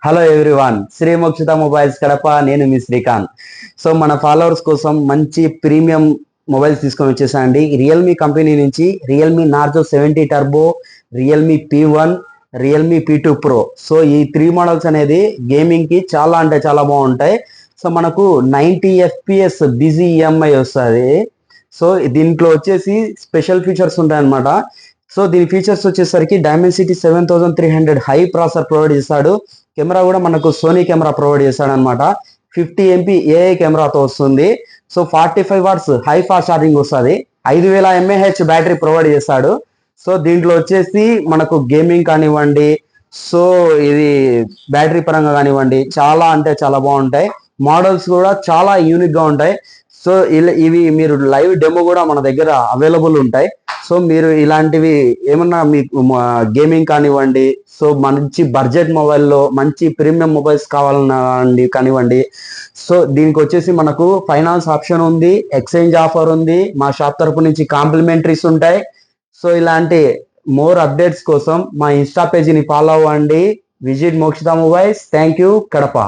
Hello everyone, Shri Mokshitha mobiles Kadapa. నేను మీ Srikanth. So మన ఫాలోవర్స్ కోసం మంచి ప్రీమియం మొబైల్స్ తీసుకొని వచ్చేసానండి. రియల్మీ కంపెనీ నుంచి Realme Narzo 70 turbo, Realme P1, Realme P2 pro. So ఈ 3 మోడల్స్ అనేది గేమింగ్ కి చాలా అంటే చాలా బాగుంటాయి. సో మనకు 90 FPS బిజీ ఈఎంఐ వస్తుంది. సో దీంట్లో వచ్చేసి స్పెషల్ ఫీచర్స్ ఉంటాయి అన్నమాట. సో దీని ఫీచర్స్ వచ్చేసరికి డైమెన్సిటీ 7300 హై ప్రాసెసర్ ప్రొవైడ్ చేస్తాడు. కెమెరా కూడా మనకు సోనీ కెమెరా ప్రొవైడ్ చేస్తాడు అనమాట. 50 MP ఏఐ కెమెరాతో వస్తుంది. So 45 watts high fast charging వస్తుంది. 5000 mAh బ్యాటరీ ప్రొవైడ్ చేస్తాడు. సో దీంట్లో వచ్చేసి మనకు గేమింగ్ కానివ్వండి, సో ఇది బ్యాటరీ పరంగా కానివ్వండి చాలా అంటే చాలా బాగుంటాయి. మోడల్స్ కూడా చాలా యూనిక్ గా ఉంటాయి. సో ఇవి మీరు లైవ్ డెమో కూడా మన దగ్గర అవైలబుల్ ఉంటాయి. సో మీరు ఇలాంటివి ఏమన్నా మీకు గేమింగ్ కానివ్వండి, సో మంచి బడ్జెట్ మొబైల్లో మంచి ప్రీమియం మొబైల్స్ కానివ్వండి. సో దీనికి వచ్చేసి మనకు ఫైనాన్స్ ఆప్షన్ ఉంది, ఎక్స్చేంజ్ ఆఫర్ ఉంది, మా షాప్ తరపు నుంచి కాంప్లిమెంటరీస్ ఉంటాయి. సో ఇలాంటి మోర్ అప్డేట్స్ కోసం మా ఇన్స్టా పేజీని ఫాలో అవ్వండి. Visit Mokshita mobiles. Thank you. Kadapa.